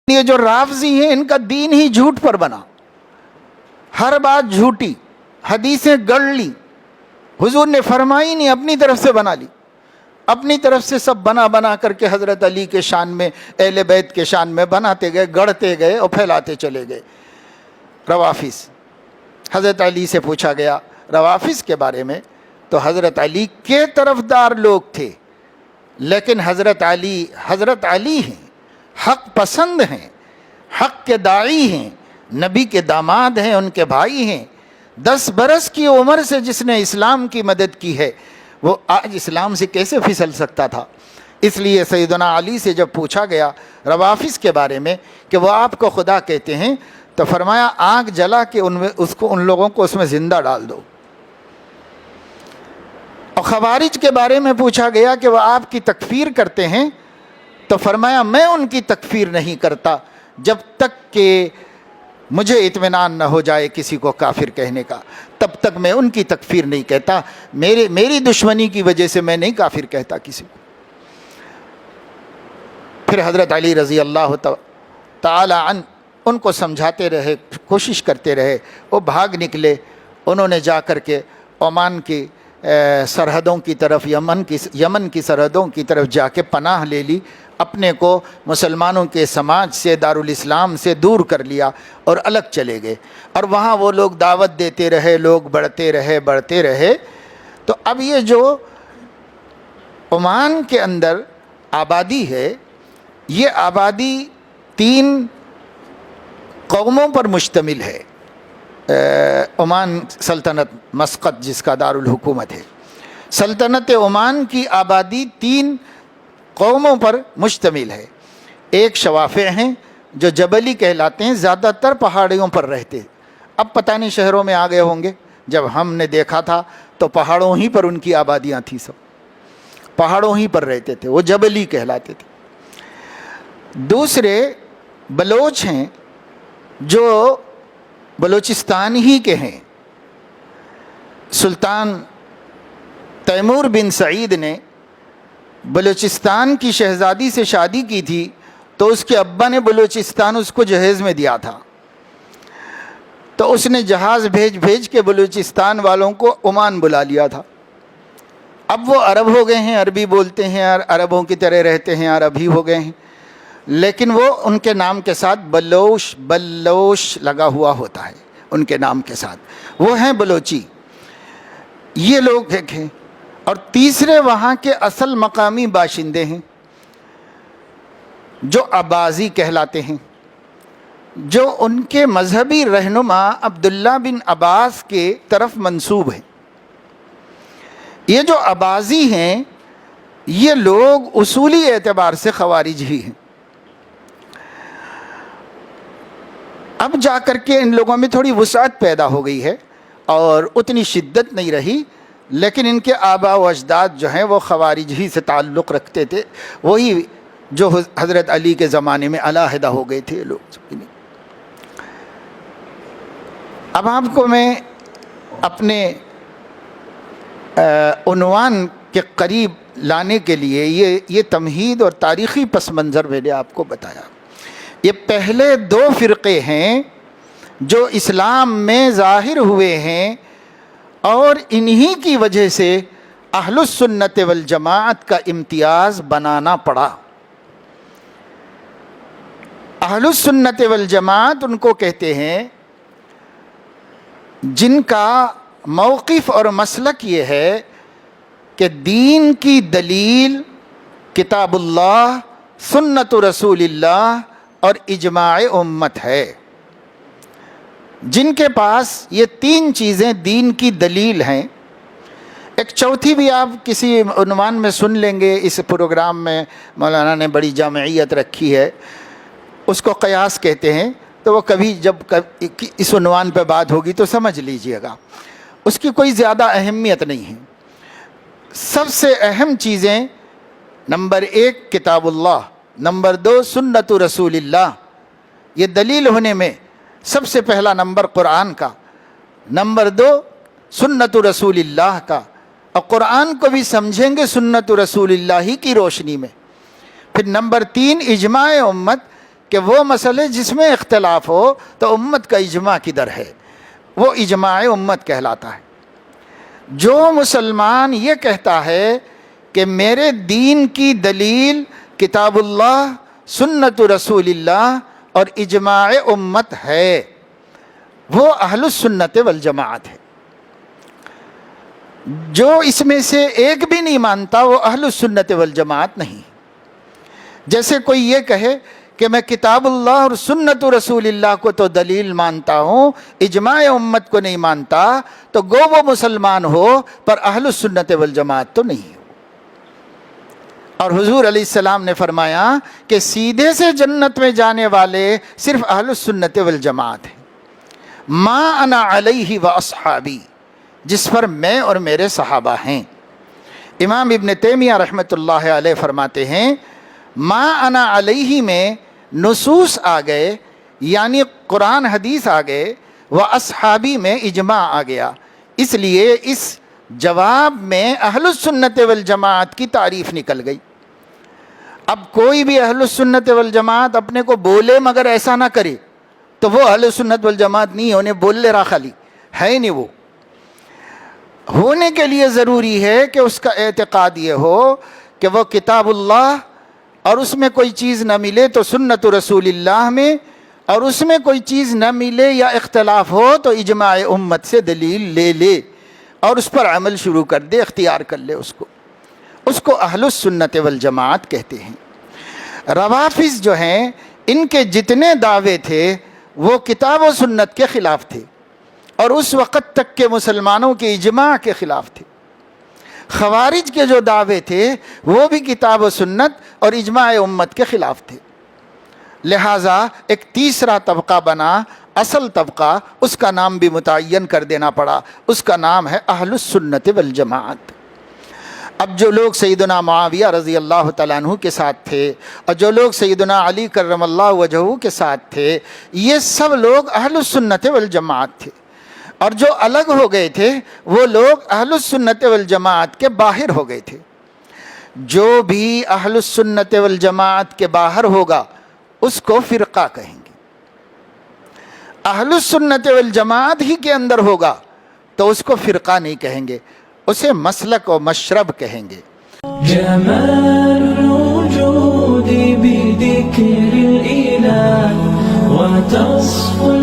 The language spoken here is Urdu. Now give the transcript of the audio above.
یہ جو رافضی ہیں ان کا دین ہی جھوٹ پر بنا، ہر بات جھوٹی، حدیثیں گڑھ لی، حضور نے فرمائی نہیں، اپنی طرف سے بنا لی، اپنی طرف سے سب بنا بنا کر کے حضرت علی کے شان میں، اہل بیت کے شان میں بناتے گئے، گڑھتے گئے اور پھیلاتے چلے گئے۔ روافظ، حضرت علی سے پوچھا گیا روافظ کے بارے میں تو حضرت علی کے طرفدار لوگ تھے، لیکن حضرت علی ہیں، حق پسند ہیں، حق کے داعی ہیں، نبی کے داماد ہیں، ان کے بھائی ہیں۔ 10 برس کی عمر سے جس نے اسلام کی مدد کی ہے وہ آج اسلام سے کیسے پھسل سکتا تھا؟ اس لیے سیدنا علی سے جب پوچھا گیا روافظ کے بارے میں کہ وہ آپ کو خدا کہتے ہیں تو فرمایا آگ جلا کے ان لوگوں کو اس میں زندہ ڈال دو۔ اور خوارج کے بارے میں پوچھا گیا کہ وہ آپ کی تکفیر کرتے ہیں تو فرمایا میں ان کی تکفیر نہیں کرتا جب تک کہ مجھے اطمینان نہ ہو جائے کسی کو کافر کہنے کا، تب تک میں ان کی تکفیر نہیں کہتا، میری دشمنی کی وجہ سے میں نہیں کافر کہتا کسی کو۔ پھر حضرت علی رضی اللہ تعالی عنہ ان کو سمجھاتے رہے، کوشش کرتے رہے، وہ بھاگ نکلے۔ انہوں نے جا کر کے عمان کی سرحدوں کی طرف، یمن کی سرحدوں کی طرف جا کے پناہ لے لی، اپنے کو مسلمانوں کے سماج سے، دارالاسلام سے دور کر لیا اور الگ چلے گئے۔ اور وہاں وہ لوگ دعوت دیتے رہے، لوگ بڑھتے رہے۔ تو اب یہ جو عمان کے اندر آبادی ہے، یہ آبادی 3 قوموں پر مشتمل ہے۔ عمان سلطنت مسقط جس کا دارالحکومت ہے، سلطنت عمان کی آبادی 3 قوموں پر مشتمل ہے۔ ایک شوافع ہیں جو جبلی کہلاتے ہیں، زیادہ تر پہاڑیوں پر رہتے، اب پتہ نہیں شہروں میں آ گئے ہوں گے، جب ہم نے دیکھا تھا تو پہاڑوں ہی پر ان کی آبادیاں تھیں، سب پہاڑوں ہی پر رہتے تھے، وہ جبلی کہلاتے تھے۔ دوسرے بلوچ ہیں جو بلوچستان ہی کے ہیں۔ سلطان تیمور بن سعید نے بلوچستان کی شہزادی سے شادی کی تھی تو اس کے ابا نے بلوچستان اس کو جہیز میں دیا تھا، تو اس نے جہاز بھیج کے بلوچستان والوں کو عمان بلا لیا تھا۔ اب وہ عرب ہو گئے ہیں، عربی بولتے ہیں، عربوں کی طرح رہتے ہیں، عربی ہو گئے ہیں، لیکن وہ ان کے نام کے ساتھ بلوش لگا ہوا ہوتا ہے، ان کے نام کے ساتھ وہ ہیں بلوچی۔ یہ لوگ ہیں۔ اور تیسرے وہاں کے اصل مقامی باشندے ہیں جو عبازی کہلاتے ہیں، جو ان کے مذہبی رہنما عبداللہ بن عباس کے طرف منسوب ہیں۔ یہ جو عبازی ہیں یہ لوگ اصولی اعتبار سے خوارج ہی ہیں۔ اب جا کر کے ان لوگوں میں تھوڑی وسعت پیدا ہو گئی ہے اور اتنی شدت نہیں رہی، لیکن ان کے آباء و اجداد جو ہیں وہ خوارج ہی سے تعلق رکھتے تھے، وہی جو حضرت علی کے زمانے میں علیحدہ ہو گئے تھے لوگ۔ اب آپ کو میں اپنے عنوان کے قریب لانے کے لیے یہ تمہید اور تاریخی پس منظر میں نے آپ کو بتایا۔ یہ پہلے 2 فرقے ہیں جو اسلام میں ظاہر ہوئے ہیں اور انہی کی وجہ سے اہل السنت والجماعت کا امتیاز بنانا پڑا۔ اہل السنت والجماعت ان کو کہتے ہیں جن کا موقف اور مسلک یہ ہے کہ دین کی دلیل کتاب اللہ، سنت رسول اللہ اور اجماع امت ہے۔ جن کے پاس یہ 3 چیزیں دین کی دلیل ہیں۔ ایک چوتھی بھی آپ کسی عنوان میں سن لیں گے، اس پروگرام میں مولانا نے بڑی جامعیت رکھی ہے، اس کو قیاس کہتے ہیں، تو وہ کبھی جب اس عنوان پہ بات ہوگی تو سمجھ لیجئے گا، اس کی کوئی زیادہ اہمیت نہیں ہے۔ سب سے اہم چیزیں نمبر 1 کتاب اللہ، نمبر 2 سنت رسول اللہ، یہ دلیل ہونے میں سب سے پہلا نمبر قرآن کا، نمبر 2 سنت رسول اللہ کا، اور قرآن کو بھی سمجھیں گے سنت رسول اللہ کی روشنی میں۔ پھر نمبر 3 اجماع امت کہ وہ مسئلے جس میں اختلاف ہو تو امت کا اجماع کدھر ہے، وہ اجماع امت کہلاتا ہے۔ جو مسلمان یہ کہتا ہے کہ میرے دین کی دلیل کتاب اللہ، سنت رسول اللہ اور اجماع امت ہے، وہ اہل السنت والجماعت ہے۔ جو اس میں سے ایک بھی نہیں مانتا وہ اہل السنت والجماعت نہیں۔ جیسے کوئی یہ کہے کہ میں کتاب اللہ اور سنت رسول اللہ کو تو دلیل مانتا ہوں، اجماع امت کو نہیں مانتا، تو گو وہ مسلمان ہو پر اہل السنت والجماعت تو نہیں ہو۔ اور حضور علیہ السلام نے فرمایا کہ سیدھے سے جنت میں جانے والے صرف اہل السنت والجماعت ہیں۔ ما انا علیہ و اصحابی، جس پر میں اور میرے صحابہ ہیں۔ امام ابن تیمیہ رحمۃ اللہ علیہ فرماتے ہیں ما انا علیہ میں نصوص آ گئے، یعنی قرآن حدیث آ گئے، و اصحابی میں اجماع آ گیا، اس لیے اس جواب میں اہل السنت والجماعت کی تعریف نکل گئی۔ اب کوئی بھی اہل السنت والجماعت اپنے کو بولے مگر ایسا نہ کرے تو وہ اہل السنت والجماعت نہیں ہونے، بول لے رہا خالی ہے نہیں۔ وہ ہونے کے لیے ضروری ہے کہ اس کا اعتقاد یہ ہو کہ وہ کتاب اللہ اور اس میں کوئی چیز نہ ملے تو سنت رسول اللہ میں، اور اس میں کوئی چیز نہ ملے یا اختلاف ہو تو اجماع امت سے دلیل لے لے اور اس پر عمل شروع کر دے، اختیار کر لے اس کو اہل السنت والجماعت کہتے ہیں۔ روافض جو ہیں ان کے جتنے دعوے تھے وہ کتاب و سنت کے خلاف تھے اور اس وقت تک کے مسلمانوں کے اجماع کے خلاف تھے۔ خوارج کے جو دعوے تھے وہ بھی کتاب و سنت اور اجماع امت کے خلاف تھے۔ لہٰذا ایک تیسرا طبقہ بنا، اصل طبقہ، اس کا نام بھی متعین کر دینا پڑا، اس کا نام ہے اہل السنت والجماعت۔ اب جو لوگ سیدنا معاویہ رضی اللہ تعالیٰ عنہ کے ساتھ تھے اور جو لوگ سیدنا علی کرم اللہ وجہہ کے ساتھ تھے، یہ سب لوگ اہل السنت والجماعت تھے، اور جو الگ ہو گئے تھے وہ لوگ اہل السنت والجماعت کے باہر ہو گئے تھے۔ جو بھی اہل السنت والجماعت کے باہر ہوگا اس کو فرقہ کہیں گے، اہل السنت والجماعت ہی کے اندر ہوگا تو اس کو فرقہ نہیں کہیں گے، اسے مسلک و مشرب کہیں گے۔ جمال الوجود بذكر الإله وتصفو